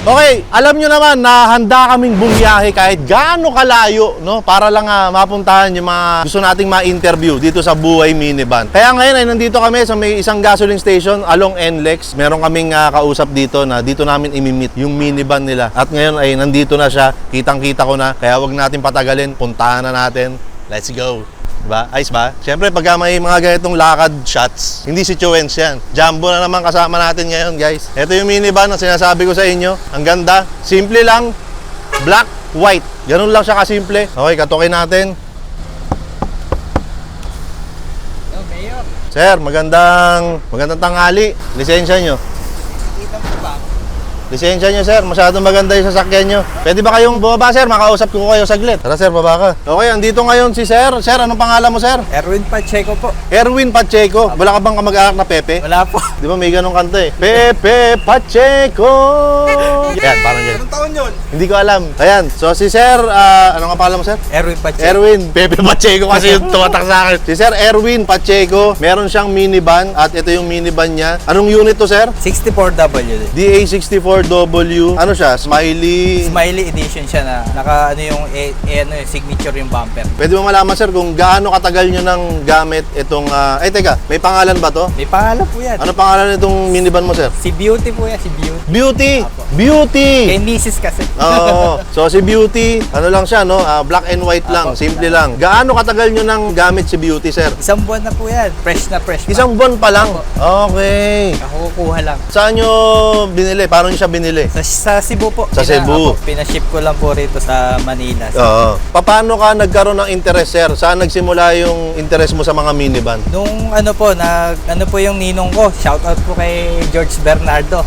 Okay, alam nyo naman na handa kaming bumiyahe kahit gaano kalayo, no? Para lang mapuntahan yung mga gusto nating ma-interview dito sa Buhay Minivan. Kaya ngayon ay nandito kami sa may isang gasoline station along NLEX. Meron kaming kausap dito na dito namin imimit yung minivan nila. At ngayon ay nandito na siya, kitang-kita ko na. Kaya wag natin patagalin, puntahan na natin. Let's go! Diba? Ayos ba? Siyempre, pagka may mga ganitong lakad shots, hindi situations yan. Jumbo na naman kasama natin ngayon, guys. Ito yung minivan na sinasabi ko sa inyo. Ang ganda. Simple lang. Black, white. Ganun lang siya kasimple. Okay, katukin natin. Yo, Mayor. Sir, magandang tanghali. Lisensya nyo. Kita mo ba? Lisensya nyo, sir. Masyadong maganda yung sasakyan nyo. Pwede ba kayong bumaba, sir? Makausap ko kayo saglit. Tara, sir, baba ka. Okay, andito ngayon si sir. Sir, anong pangalan mo, sir? Erwin Pacheco po. Erwin Pacheco. Wala ka bang kamag-anak na Pepe? Wala po. Di ba may ganong kanta eh? Pepe Pacheco! Yan, parang yan. Anong taon yun? Hindi ko alam. Ayan, so si sir, ano nga pangalan mo, sir? Erwin Pacheco. Erwin, Pepe Pacheco kasi yung tumatak sa akin. Si Sir Erwin Pacheco, meron siyang minivan at ito yung minivan niya. Anong unit to, sir? 64W. DA64W. Ano siya? Smiley. Smiley edition siya na naka ano yung signature yung bumper. Pwede mo malaman, sir, kung gaano katagal nyo nang gamit itong... ay, teka, may pangalan ba to? May pangalan po yan. Ano pangalan itong minivan mo, sir? Si Beauty po yan, si Beauty. Beauty! Apo. Beauty! Kay Mrs. kasi. Oo. So si Beauty, ano lang siya, no? Black and white lang, Apo. simple lang. Gaano katagal nyo nang gamit si Beauty, sir? Isang buwan na po yan. Fresh na fresh pa. Isang buwan pa lang? Apo. Okay. Nakukuha lang. Saan nyo binili? Paano nyo siya binili? Sa Cebu po. Sa Cebu. Pinaship ko lang po rito sa Manila. Oo. Paano ka nagkaroon ng interest, sir? Saan nagsimula yung interest mo sa mga minivan? Nung ano po yung ninong ko, shoutout po kay George Bernardo.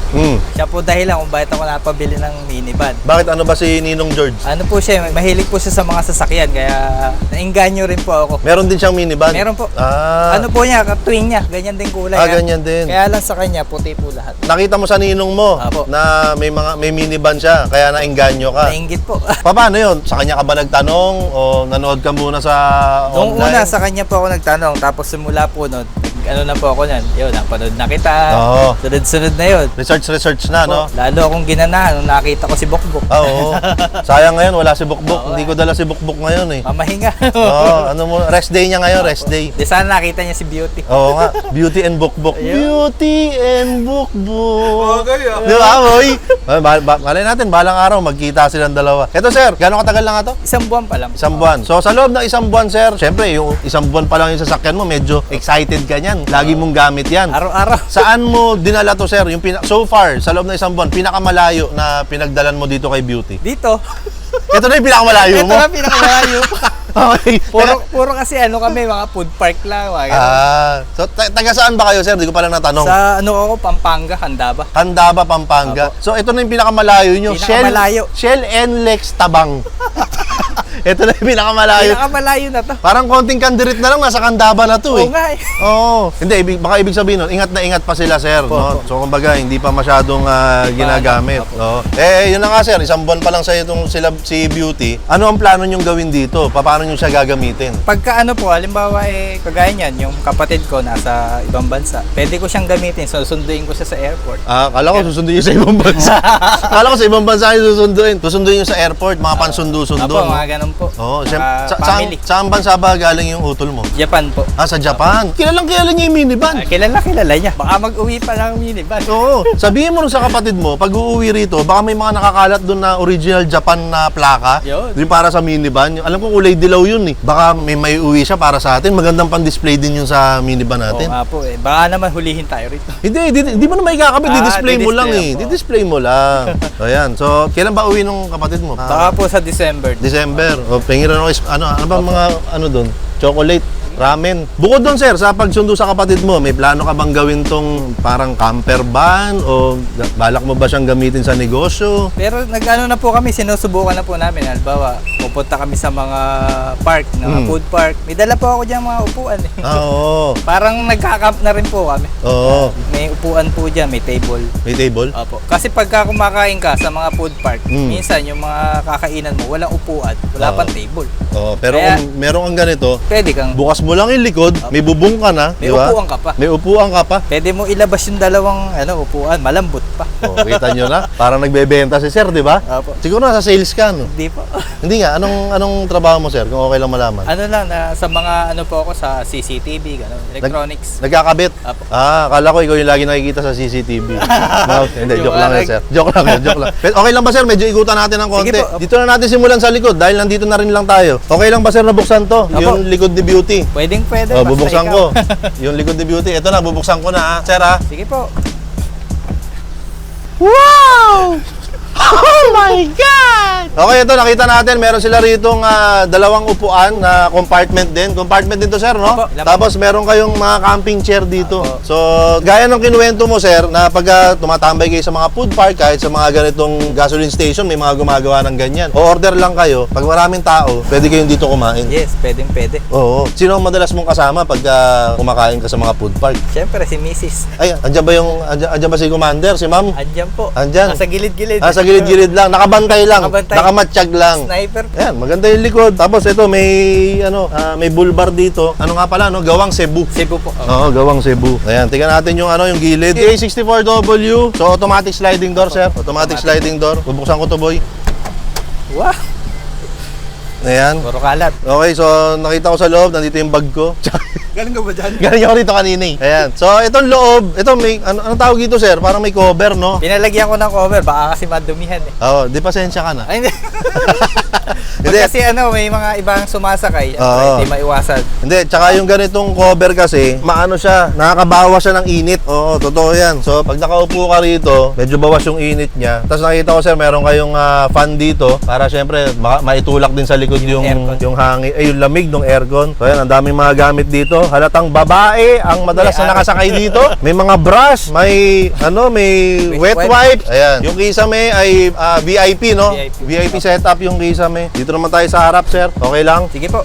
Siya po dahilan kung bakit ako napabili ng minivan. Bakit ano ba si Ninong George? Ano po siya, mahilig po siya sa mga sasakyan, kaya nainganyo rin po ako. Meron din siyang minivan? Meron po. Ah. Ano po niya, twin niya, ganyan din kulay. Ganyan din. Kaya lang sa kanya, puti po lahat. Nakita mo sa ninong mo Apo. na may minivan siya, kaya naengganyo ka. Nainggit po. Paano yun? Sa kanya ka ba nagtanong o nanood ka muna sa Nung online? una, sa kanya po ako nagtanong, tapos simula po nun, ano na po ako nan, yun, napanood na kita. Oo. Sunod-sunod na yun. Research na, no? Lalo akong ginanahan nung nakita ko si Bokbok. Oo. Sayang ngayon, wala si Bukbuk. Oo. Hindi ko dala si Bukbuk ngayon eh. Mamahinga. Oo, rest day niya ngayon, rest day. Di sana nakita niya si Beauty. Oo nga, Beauty and Bukbuk. Ayun. Beauty and Bukbuk. Okay, ah. Di ba, boy? Malay natin, balang araw, magkita silang dalawa. Eto, sir, gano'ng katagal na nga to? Isang buwan pa lang. Isang buwan. So, sa loob ng isang buwan, sir, syempre, yung isang buwan pa lang yung sasakyan mo, medyo excited ka niyan. Lagi mong gamit yan. Araw-araw. Saan mo dinala to, sir? Yung so far, sa loob ng isang buwan, pinakamalayo na pinagdalan mo dito kay Beauty? Dito. Ito na yung pinakamalayo Ito mo? na pinakamalayo. Okay. Puro kasi ano kami, mga food park lang. Mga ganun. So taga saan ba kayo, sir? Hindi ko pala natanong. Sa ano ako, Pampanga, Handaba. Candaba, Pampanga. Apo. So ito na yung pinakamalayo nyo. Pinakamalayo. Shell NLEX Tabang. Ito na yung pinakamalayo. Pinakamalayo na to. Parang konting kandirit na lang, nasa Candaba na to eh. Oo nga eh. Oo. Hindi, baka ibig sabihin nun, ingat na ingat pa sila, sir. No? So kumbaga, hindi pa masyadong ginagamit. Apo. No? Yun na nga, sir. Isang buwan pa lang sa itong si Beauty. Ano ang plano nyong gawin dito? Paano nyo siya gagamitin? Pagka ano po, halimbawa kagaya niyan, yung kapatid ko nasa ibang bansa, pwede ko siyang gamitin, susunduin ko siya sa airport. Kala ko susunduin nyo sa ibang bansa. Kala ko sa ibang bansa yung susunduin. Susunduin nyo sa airport, mga pansundo-sundo. Apo, no? mga ganun po. Oo, Family. saan bansa ba galing yung utol mo? Japan po. Sa Japan. Kilalang niya yung minivan. Kilala niya. Baka mag-uwi pa ng minivan. Oo. Sabihin mo rin sa kapatid mo, pag uuwi rito, baka may mga nakakalat doon na original Japan na plaka. Yun. Yung para sa minivan. Alam ko kulay dilaw yun eh. Baka may uwi siya para sa atin. Magandang pan-display din yun sa minivan Oo natin. nga po eh. Baka naman hulihin tayo rito. Hindi mo na may kakabit. Di-display mo lang eh. po. Di-display mo lang. So yan. So, kailan ba uwi nung kapatid mo? Baka po sa December. December. O, pengiran ako, ano ba mga, doon? Chocolate, ramen. Bukod doon, sir, sa pagsundo sa kapatid mo, may plano ka bang gawin tong parang camper van o balak mo ba siyang gamitin sa negosyo? Pero nag-ano na po kami, sinusubukan na po namin. Halimbawa, pupunta kami sa mga park, mga food park. May dala po ako dyan mga upuan eh. Oo. Parang nagka-camp na rin po kami. Oo. may upuan po dyan, may table. May table? Opo. Kasi pagka kumakain ka sa mga food park, minsan yung mga kakainan mo, walang upuan, wala pang table. Oo, pero Kaya- kung meron kang ganito, Pwede kang, bukas mo lang yung likod, may bubong ka na, may di ba? upuan ka pa. May upuan ka pa. Pwede mo ilabas yung dalawang upuan, malambot pa. Oh, kita nyo na, parang nagbebenta si sir, di ba? Opo. Siguro nasa sales ka, no? Hindi po. Hindi nga, anong trabaho mo, sir? Kung okay lang malaman. Ano lang, sa mga po ako sa CCTV, electronics. Nagkakabit? Apo. Akala ko ikaw yung lagi nakikita sa CCTV. No, hindi, joke lang yan, sir. Joke lang yan, joke lang. Okay lang ba, sir? Medyo ikutan natin ng konti. Sige po. Dito na natin simulan sa likod dahil nandito na rin lang tayo. Okay lang ba, sir, na buksan to? Apo. Yung likod ni Beauty. Pwede, Oh, basta bubuksan ikaw. ko. Yung likod ni Beauty. Ito na, bubuksan ko na, ha? Sir, ha? Sige po. Wow! Oh my God! Okay, ito nakita natin, meron sila ritong dalawang upuan na compartment din. Compartment din to, sir, no? Opo, ilan po? Tapos meron kayong mga camping chair dito. Opo. So, gaya ng kinuwento mo, sir, na pag tumatambay kayo sa mga food park, kahit sa mga ganitong gasoline station, may mga gumagawa ng ganyan. O order lang kayo, pag maraming tao, pwede kayong dito kumain. Yes, pwede. Oo. Sino ang madalas mong kasama pag kumakain ka sa mga food park? Siyempre, si Mrs. Ay, andyan ba si Commander, si Ma'am? Andyan po. Andyan. Nasa gilid-gilid. Sa gilid-gilid lang, nakabantay lang, Nakabantay. nakamatsyag lang. Sniper. Ayan, maganda yung likod. Tapos ito may may bull bar dito. Ano nga pala, no? Gawang Cebu. Cebu po. Oo, gawang Cebu. Ayan, tingnan natin yung yung gilid. A64W. So automatic sliding door, sir. Automatic sliding door. Bubuksan ko to, boy. Wow. Ayan. Puro kalat. Okay, so nakita ko sa loob, nandito yung bag ko. Galing ka ba dyan? Galing ako dito kanina eh. Ayan. So itong loob, ito may anong tawag dito, sir? Parang may cover, no? Pinalagyan ko ng cover, baka kasi madumihan eh. Oo, di pasensya ka na. Ay, hindi. Hindi. Kasi may mga ibang sumasakay, Oo. hindi maiwasan. Hindi, tsaka yung ganitong cover kasi, maano siya, nakakabawas siya ng init. Oo, totoo yan. So, pag nakaupo ka rito, medyo bawas yung init niya. Tapos nakita ko, sir, meron kayong fan dito para syempre maitulak din sa likod yung Aircon. yung hangin, yung lamig ng aircon. So, yan, ang daming mga gamit dito. Halatang babae ang madalas na nakasakay dito. May mga brush, may wet wipes. Ayan. Yung kisame ay VIP, no? VIP setup yung kisame. Dito naman tayo sa harap, sir. Okay lang? Sige po.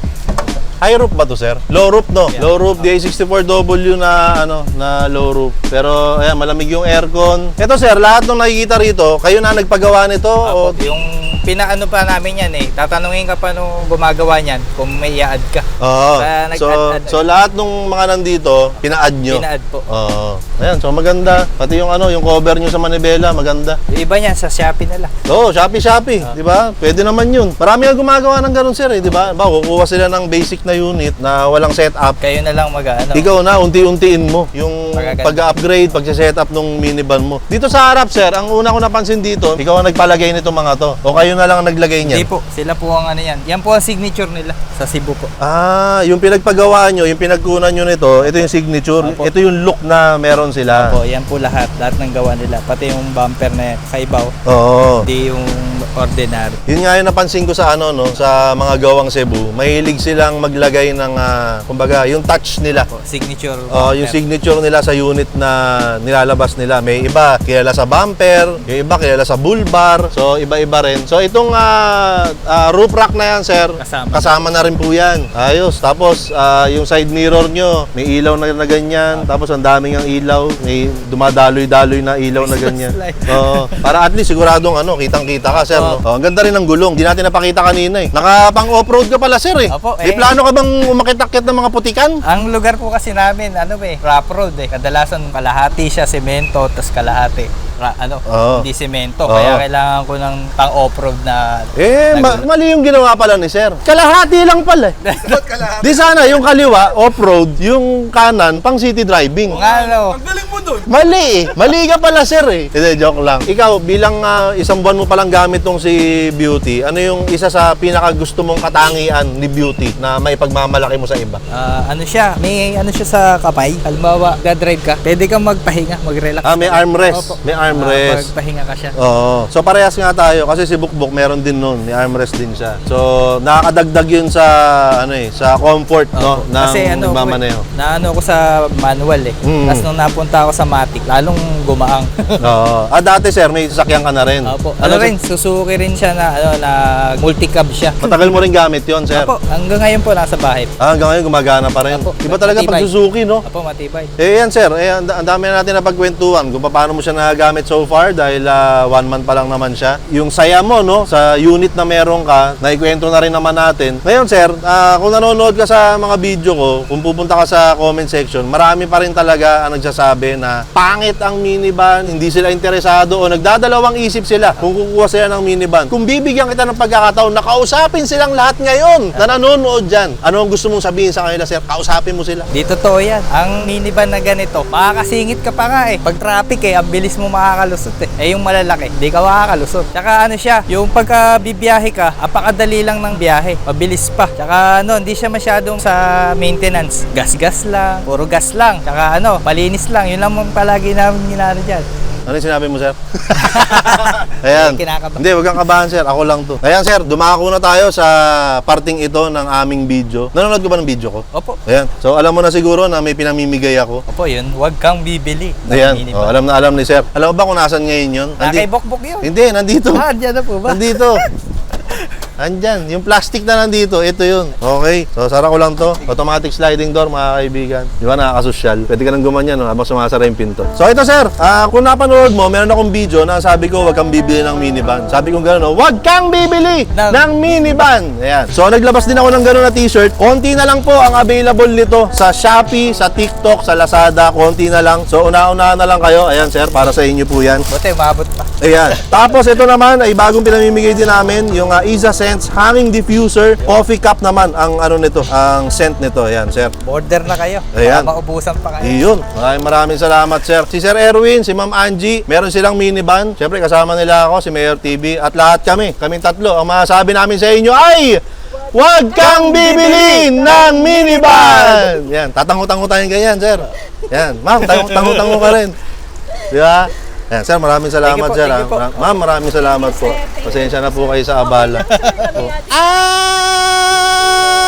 High roof ba to, sir? Low roof, no? Yeah. Low roof, DA64W na low roof. Pero, ayan, malamig yung aircon. Ito, sir, lahat ng nakikita rito, kayo na nagpagawa nito? O... Yung pinaano pa namin yan eh. Tatanungin ka pa nung gumagawa niyan kung may i-add ka. Oo. Kaya nag-add-add. So, lahat ng mga nandito, pina-add nyo? Pina-add po. Oo. Ayan, so maganda. Pati yung yung cover nyo sa manibela, maganda. Yung iba niyan sa Shopee na lang. Oo, Shopee. Di ba? Pwede naman yun. Marami nga gumagawa ng ganun, sir, eh, di ba? Kukuha sila ng basic na unit na walang setup. Kayo na lang Ikaw na, unti-untiin mo yung Magaganda. pag-upgrade, pag-setup ng minivan mo. Dito sa harap, sir, ang una ko napansin dito, ikaw ang nagpalagay nito mga to. O kayo na lang ang naglagay niyan? Hindi po. Sila po ang yan. Yan po ang signature nila sa Cebu po. Yung pinagpagawa nyo, yung pinagkunan nyo nito, ito yung signature. Opo. Ito yung look na meron sila. Opo, yan po lahat. Lahat ng gawa nila. Pati yung bumper na kaibaw. Oo. Hindi yung ordinary. Yun nga yung napansin ko sa sa mga gawang Cebu. Mahilig silang maglagay ng kumbaga, yung touch nila. Po, signature Yung signature nila sa unit na nilalabas nila. May iba kilala sa bumper, yung iba kilala sa bull bar. So iba-iba rin. So itong roof rack na yan, sir, kasama na rin po yan. Ayos. Tapos yung side mirror nyo, may ilaw na ganyan. Tapos ang daming ang ilaw, may dumadaloy-daloy na ilaw na ganyan. Oo. Para at least siguradong kitang-kita ka, sir. No? Ang ganda rin ng gulong. Di natin napakita kanina eh. Nakapang off-road ka pala, sir eh. Opo, May plano ka bang umakit-akit ng mga putikan? Ang lugar po kasi namin, rough road eh. Kadalasan kalahati siya semento, tapos kalahati hindi semento. Oo. Kaya kailangan ko ng pang off-road na Mali yung ginawa pala ni sir. Kalahati lang pala. Di sana yung kaliwa, off-road, yung kanan, pang city driving. Ang galing mo dun. Mali eh. Mali ka pala, sir eh. Hindi, joke lang. Ikaw, bilang isang buwan mo palang gamit tong si Beauty, ano yung isa sa pinaka gusto mong katangian ni Beauty na may pagmamalaki mo sa iba? may siya sa kamay. Halimbawa, drive ka, pwede kang magpahinga, mag-relax. May armrest. Opo. May armrest. Magpahinga ka siya. Oo. So parehas nga tayo kasi si Bukbok meron din nun, may armrest din siya. So nakakadagdag yun sa sa comfort ng Kasi mamaneho. ko sa manual eh. Tapos nung napunta ako sa Matic, lalong gumaang. Oo. Dati sir, may sasakyan ka na rin. Opo. Ano rin, Suzuki rin siya na multi-cab siya. Matagal mo rin gamit yon sir? Opo, hanggang ngayon po nasa bahay. Hanggang ngayon gumagana pa rin. Opo. Iba talaga pag Matibay. Suzuki, no? Opo, matibay. Yan sir, ang dami na natin na pagkwentuhan kung paano mo siya nagagamit so far dahil 1 month pa lang naman siya. Yung saya mo, no, sa unit na meron ka, naikwento na rin naman natin. Ngayon sir, kung nanonood ka sa mga video ko, kung pupunta ka sa comment section, marami pa rin talaga ang nagsasabi na pangit ang minivan, hindi sila interesado o nagdadalawang isip sila kung kukuha sila ng minivan. Kung bibigyan kita ng pagkakataon, nakausapin silang lahat ngayon na nanonood dyan. Ano ang gusto mong sabihin sa kanila sir? Kausapin mo sila. Di totoo yan. Ang minivan na ganito, makakasingit ka pa nga eh. Pag traffic ang bilis mo makakalusot eh. Yung malalaki, di ka makakalusot. Tsaka ano siya, yung pagka bibiyahe ka, apakadali lang ng biyahe. Mabilis pa. Tsaka hindi siya masyadong sa maintenance. Gas-gas lang, puro gas lang. Tsaka malinis lang. Yun lang mong palagi namin ginano dyan. Ano yung sinabi mo, sir? Ayan. Kinakabahan. Hindi, huwag kang kabahan, sir. Ako lang to. Ayan, sir. Dumako na tayo sa parting ito ng aming video. Nanonood ko ba ng video ko? Opo. Ayan. So, alam mo na siguro na may pinamimigay ako. Opo, yun. Huwag kang bibili. ng Ayan. minivan. Alam na alam ni sir. Alam mo ba kung nasan ngayon yun? Nakaibok-bok yun. Hindi, nandito. Andyan na po ba? Nandito. Andyan, yung plastic na nandito, ito yun. Okay, so sara ko lang to. Automatic sliding door, mga kaibigan. Di ba, nakakasosyal? Pwede ka nang gumanyan, no, habang sumasara yung pinto. So ito sir, kung napanood mo, meron akong video na sabi ko, wag kang bibili ng minivan. Sabi ko gano'n, wag kang bibili ng minivan. Ayan. So naglabas din ako ng gano'n na t-shirt. Konti na lang po ang available nito sa Shopee, sa TikTok, sa Lazada. Konti na lang. So una-unahan na lang kayo. Ayan sir, para sa inyo po yan. Buti, umabot pa. Ayan. Tapos ito naman ay bagong pinamimigay din namin, yung Isa Scents Hanging Diffuser Coffee Cup naman ang nito, ang scent nito. Ayan, sir. Order na kayo. Ayan. Para maubusan pa kayo. Iyon. Maraming salamat, sir. Si Sir Erwin, si Ma'am Angie, meron silang minivan. Siyempre, kasama nila ako, si Mayor TV, at lahat kaming tatlo. Ang masasabi namin sa inyo ay, huwag kang bibili ng minivan! Yan, tatango-tango tayong ganyan, sir. Yan, ma'am, tango-tango ka rin. Di ba? Ayan, sir, maraming salamat, Thank you po, sir. thank you po. Ma'am, maraming salamat po. Pasensya na po kayo sa abala.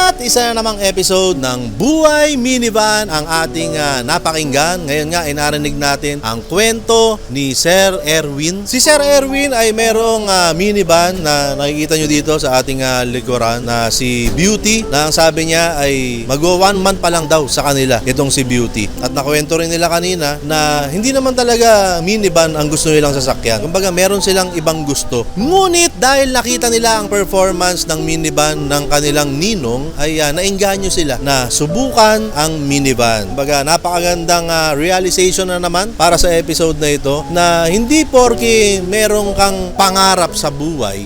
At isa na namang episode ng Buhay Minivan ang ating napakinggan. Ngayon nga, inarinig natin ang kwento ni Sir Erwin. Si Sir Erwin ay merong minivan na nakikita nyo dito sa ating likuran na si Beauty, na ang sabi niya ay mag-1 month pa lang daw sa kanila itong si Beauty. At nakwento rin nila kanina na hindi naman talaga minivan ang gusto nilang sasakyan. Kumbaga, meron silang ibang gusto. Ngunit dahil nakita nila ang performance ng minivan ng kanilang ninong, ay nainganyo sila na subukan ang minivan. Kumbaga, napakagandang realization na naman para sa episode na ito, na hindi porke merong kang pangarap sa buhay,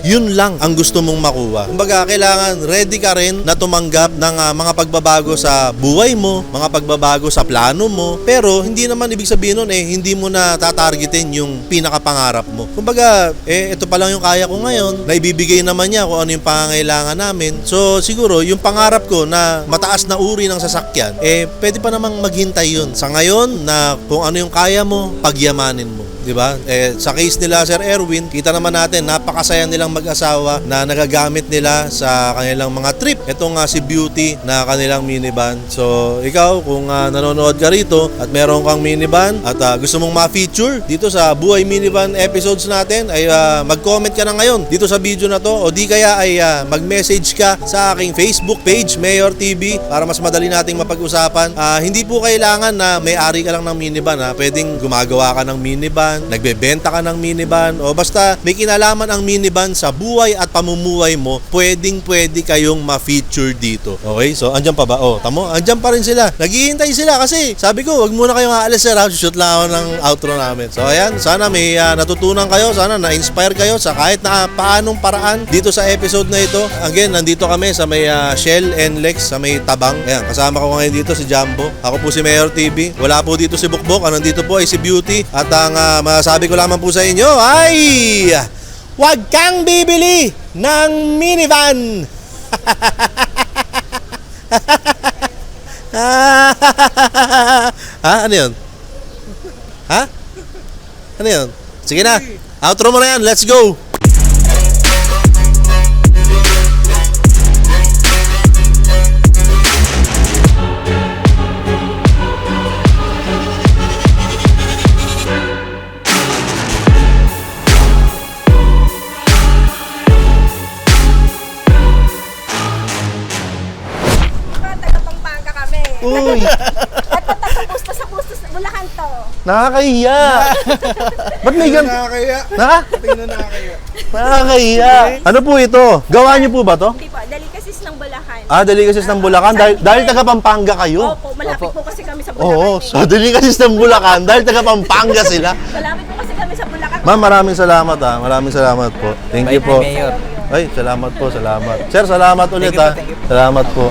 yun lang ang gusto mong makuha. Kumbaga, kailangan ready ka rin na tumanggap ng mga pagbabago sa buhay mo, mga pagbabago sa plano mo, pero hindi naman ibig sabihin nun hindi mo na tatargetin yung pinakapangarap mo. Kumbaga, ito pa lang yung kaya ko ngayon, na ibibigay naman niya kung ano yung pangangailangan namin. So, siguro, yung pangarap ko na mataas na uri ng sasakyan, pwede pa namang maghintay yun. Sa ngayon, na kung ano yung kaya mo, pagyamanin mo. Diba? Sa case nila Sir Erwin, kita naman natin napakasaya nilang mag-asawa na nagagamit nila sa kanilang mga trip. Ito nga si Beauty na kanilang minivan. So ikaw kung nanonood ka rito at meron kang minivan at gusto mong ma-feature dito sa Buhay Minivan episodes natin, ay mag-comment ka na ngayon dito sa video na to, o di kaya ay mag-message ka sa aking Facebook page, Mayor TV, para mas madali nating mapag-usapan. Hindi po kailangan na may-ari ka lang ng minivan. Pwedeng gumagawa ka ng minivan, nagbebenta ka ng minivan, o basta may kinalaman ang minivan sa buhay at pamumuhay mo, pwede kayong ma-feature dito. Okay? So, andyan pa ba? Tamo, andyan pa rin sila. Naghihintay sila kasi sabi ko, wag muna kayong aalis, sir. Shoot lang ako ng outro namin. So, ayan. Sana may natutunan kayo. Sana na-inspire kayo sa kahit na paanong paraan dito sa episode na ito. Again, nandito kami sa may Shell and Lex, sa may Tabang. Ayan, kasama ko ngayon dito si Jumbo. Ako po si Mayor TV. Wala po dito si Bukbok. Nandito po ay si Beauty. At ang masabi ko lamang po sa inyo ay huwag kang bibili ng minivan. Ano yun? Ano yun? Sige na, outro mo na yan, let's go. Nakakahiya. Ba't may gan... Nakakaya. Ha? Tingnan nakakaya. Nakakahiya. Ano po ito? Gawa niyo po ba to? Hindi po, delicacies ng Bulacan. Delicacies ng Bulacan. Dahil taga Pampanga kayo? Opo, malapit po kasi kami sa Bulacan. Oo, so delicacies ng Bulacan dahil taga Pampanga sila. Malapit po kasi kami sa Bulacan. Ma'am, maraming salamat ha. Maraming salamat po. Thank you Bye, po. Mayor. Ay, salamat po, salamat. Sir, salamat ulit Thank you po, ha. thank you po. Salamat po.